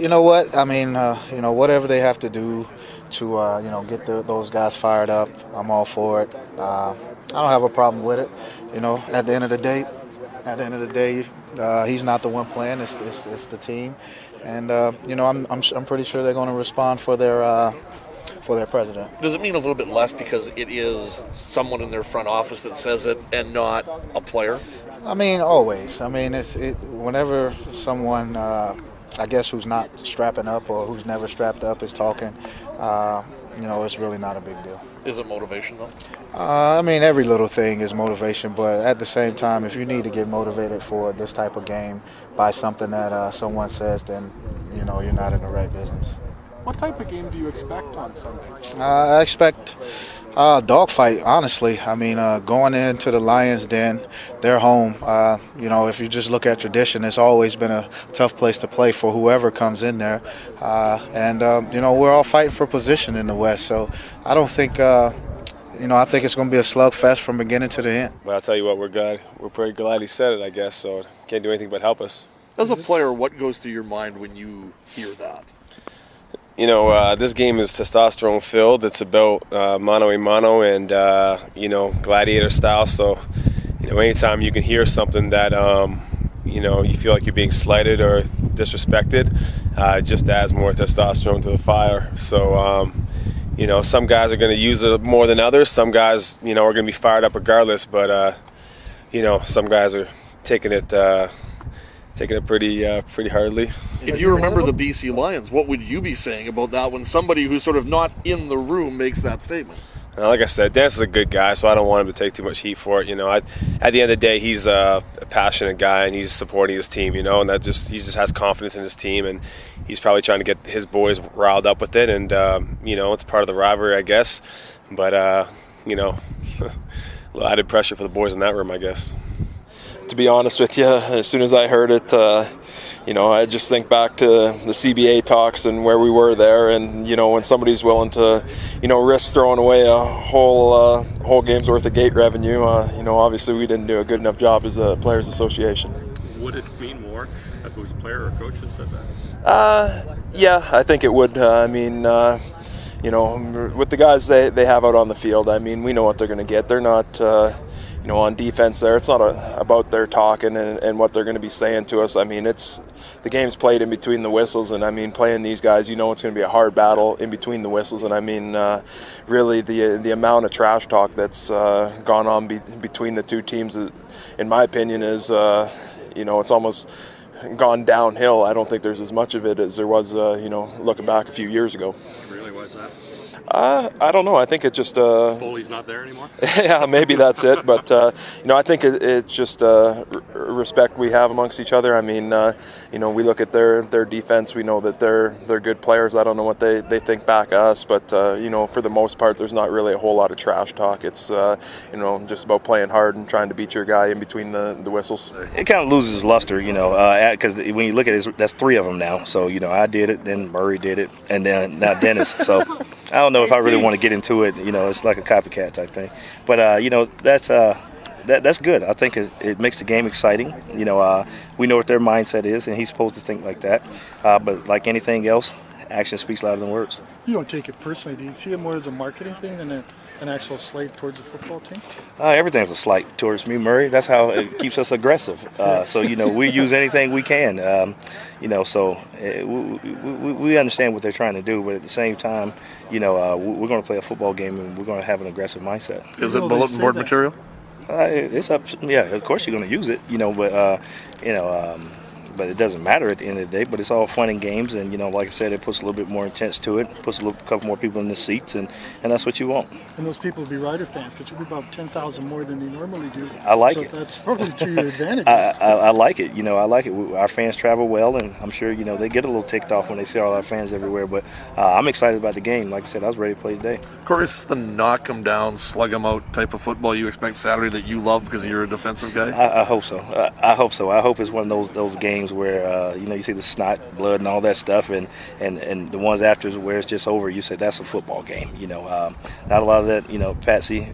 You know what? I mean, whatever they have to do to, get those guys fired up, I'm all for it. I don't have a problem with it. At the end of the day, he's not the one playing. It's the team, and I'm pretty sure they're going to respond for their president. Does it mean a little bit less because it is someone in their front office that says it and not a player? I mean, always. I mean, whenever someone, I guess, who's not strapping up or who's never strapped up is talking, it's really not a big deal. Is it motivation, though? I mean, every little thing is motivation, but at the same time, if you need to get motivated for this type of game by something that someone says, then, you're not in the right business. What type of game do you expect on Sunday? I expect a dogfight, honestly. I mean, going into the Lions' den, their home, if you just look at tradition, it's always been a tough place to play for whoever comes in there. We're all fighting for position in the West, so I don't think I think it's going to be a slugfest from beginning to the end. But I'll tell you what, we're glad. We're pretty glad he said it, I guess, so can't do anything but help us. As a player, what goes through your mind when you hear that? This game is testosterone-filled. It's about mano-a-mano and, gladiator style. So, anytime you can hear something that, you feel like you're being slighted or disrespected, it just adds more testosterone to the fire. So, some guys are going to use it more than others. Some guys, are going to be fired up regardless. But, some guys are taking it pretty hardly. If you remember the BC Lions, what would you be saying about that when somebody who's sort of not in the room makes that statement? Like I said, Dennis is a good guy, so I don't want him to take too much heat for it. At the end of the day, he's a passionate guy and he's supporting his team. And he just has confidence in his team, and he's probably trying to get his boys riled up with it. And it's part of the rivalry, I guess. But a little added pressure for the boys in that room, I guess. To be honest with you, as soon as I heard it, I just think back to the CBA talks and where we were there, and when somebody's willing to, risk throwing away a whole game's worth of gate revenue, obviously we didn't do a good enough job as a players' association. Would it mean more if it was a player or a coach that said that? Yeah, I think it would. With the guys they have out on the field, we know what they're going to get. They're not. On defense there, it's not about their talking and what they're going to be saying to us. It's the game's played in between the whistles, and playing these guys, it's going to be a hard battle in between the whistles. And really the amount of trash talk that's gone on between the two teams, in my opinion, is it's almost gone downhill. I don't think there's as much of it as there was, looking back a few years ago. Really, was that? I don't know. I think it just Foley's not there anymore. Yeah, maybe that's it. But I think it's just respect we have amongst each other. We look at their defense. We know that they're good players. I don't know what they think back at us, but for the most part, there's not really a whole lot of trash talk. It's just about playing hard and trying to beat your guy in between the whistles. It kind of loses luster, because when you look at it, that's three of them now. So I did it, then Murray did it, and then now Dennis. So I don't know if I really want to get into it. It's like a copycat type thing. But that's good. I think it makes the game exciting. We know what their mindset is, and he's supposed to think like that. But like anything else, action speaks louder than words. You don't take it personally. Do you see it more as a marketing thing than an actual slight towards the football team? Everything's a slight towards me, Murray. That's how it keeps us aggressive. So we use anything we can. So we understand what they're trying to do, but at the same time, we're going to play a football game and we're going to have an aggressive mindset. Is it bulletin board material? It's up. Yeah, of course you're going to use it. But it doesn't matter at the end of the day. But it's all fun and games, and like I said, it puts a little bit more intense to it. Puts a couple more people in the seats, and that's what you want. And those people will be Rider fans because it'll be about 10,000 more than they normally do. I like it. That's probably to your advantage. I like it. I like it. Our fans travel well, and I'm sure they get a little ticked off when they see all our fans everywhere. But I'm excited about the game. Like I said, I was ready to play today. Corey, is this the knock 'em down, slug 'em out type of football you expect Saturday that you love because you're a defensive guy? I hope so. I hope so. I hope it's one of those games where you see the snot, blood, and all that stuff, and the ones after where it's just over. You say that's a football game. Not a lot of that. Patsy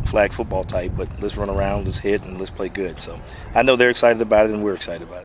flag football type, but let's run around, let's hit, and let's play good. So I know they're excited about it, and we're excited about it.